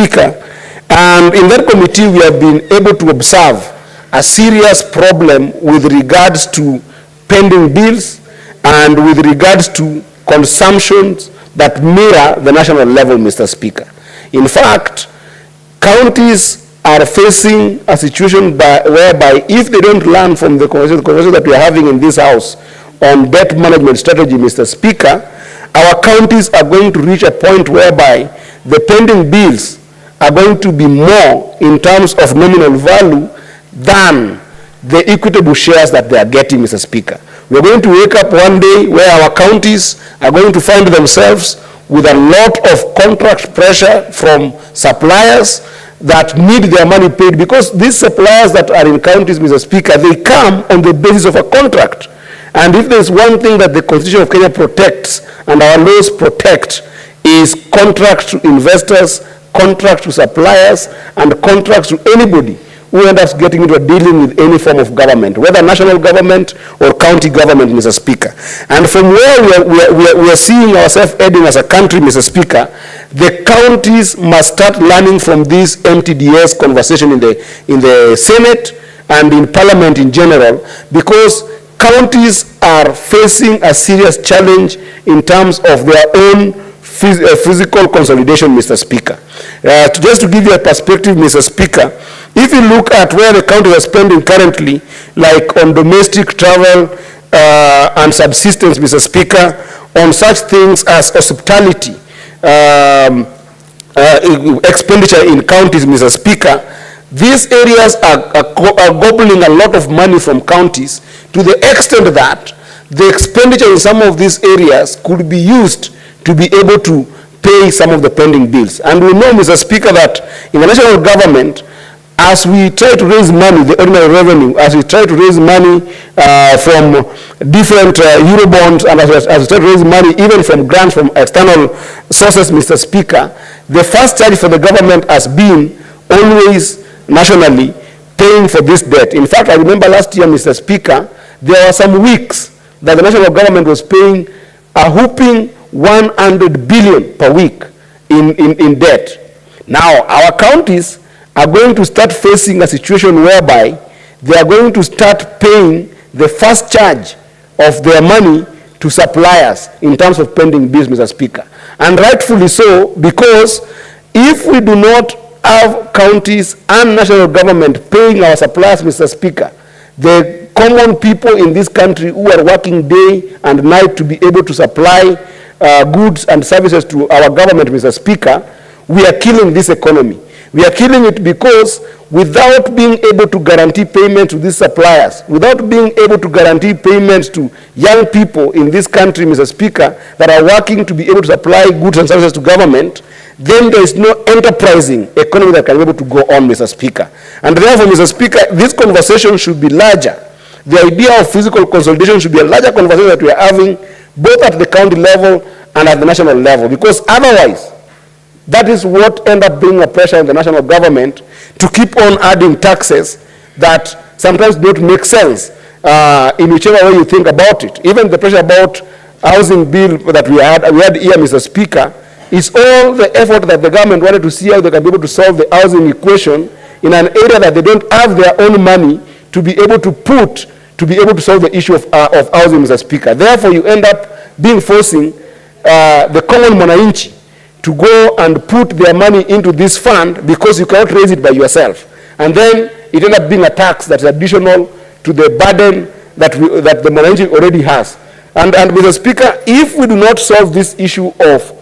Speaker, and in that committee we have been able to observe a serious problem with regards to pending bills and with regards to consumptions that mirror the national level, Mr. Speaker. In fact, counties are facing a situation whereby if they don't learn from the conversation that we are having in this House on debt management strategy, Mr. Speaker, our counties are going to reach a point whereby the pending bills are going to be more in terms of nominal value than the equitable shares that they are getting, Mr. Speaker. We are going to wake up one day where our counties are going to find themselves with a lot of contract pressure from suppliers that need their money paid, because these suppliers that are in counties, Mr. Speaker, they come on the basis of a contract. And if there's one thing that the Constitution of Kenya protects and our laws protect, is contracts to investors, contracts to suppliers, and contracts to anybody who ends up getting into a dealing with any form of government, whether national government or county government, Mr. Speaker. And from where we are seeing ourselves heading as a country, Mr. Speaker, the counties must start learning from this MTDS conversation in the Senate and in Parliament in general, because counties are facing a serious challenge in terms of their own physical consolidation, Mr. Speaker. Just to give you a perspective, Mr. Speaker, if you look at where the counties are spending currently, like on domestic travel and subsistence, Mr. Speaker, on such things as hospitality, expenditure in counties, Mr. Speaker, these areas are gobbling a lot of money from counties to the extent that the expenditure in some of these areas could be used to be able to pay some of the pending bills. And we know, Mr. Speaker, that in the national government, as we try to raise money, the ordinary revenue, as we try to raise money from different Eurobonds, and as we try to raise money even from grants from external sources, Mr. Speaker, the first charge for the government has been always nationally paying for this debt. In fact, I remember last year, Mr. Speaker, there were some weeks that the national government was paying a whooping 100 billion per week in debt. Now, our counties are going to start facing a situation whereby they are going to start paying the first charge of their money to suppliers in terms of pending bills, Mr. Speaker. And rightfully so, because if we do not have counties and national government paying our suppliers, Mr. Speaker, the common people in this country who are working day and night to be able to supply goods and services to our government, Mr. Speaker, we are killing this economy. We are killing it because without being able to guarantee payment to these suppliers, without being able to guarantee payments to young people in this country, Mr. Speaker, that are working to be able to supply goods and services to government, then there is no enterprising economy that can be able to go on, Mr. Speaker. And therefore, Mr. Speaker, this conversation should be larger. The idea of physical consolidation should be a larger conversation that we are having both at the county level and at the national level, because otherwise, that is what ends up being a pressure on the national government to keep on adding taxes that sometimes don't make sense in whichever way you think about it. Even the pressure about housing bill that we had here, Mr. Speaker, is all the effort that the government wanted to see how they can be able to solve the housing equation in an area that they don't have their own money to be able to put, to be able to solve the issue of housing, Mr. Speaker. Therefore, you end up being forcing the common mwananchi to go and put their money into this fund because you cannot raise it by yourself. And then it ends up being a tax that's additional to the burden that the mwananchi already has. And Mr. Speaker, if we do not solve this issue of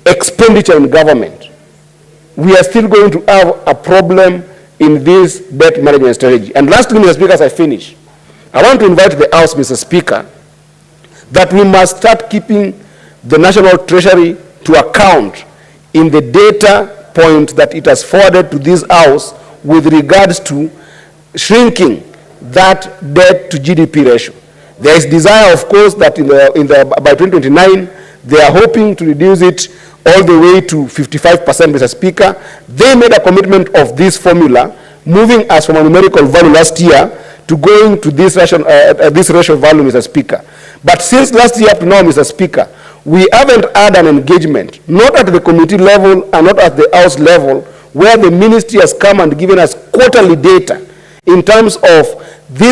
expenditure in government, we are still going to have a problem in this debt management strategy. And lastly, Mr. Speaker, as I finish, I want to invite the House, Mr. Speaker, that we must start keeping the National Treasury to account in the data point that it has forwarded to this House with regards to shrinking that debt to GDP ratio. There is desire, of course, that by 2029, they are hoping to reduce it all the way to 55%, Mr. Speaker. They made a commitment of this formula, moving us from a numerical value last year to going to this ratio value, Mr. Speaker. But since last year up to now, Mr. Speaker, we haven't had an engagement, not at the committee level and not at the House level, where the ministry has come and given us quarterly data in terms of these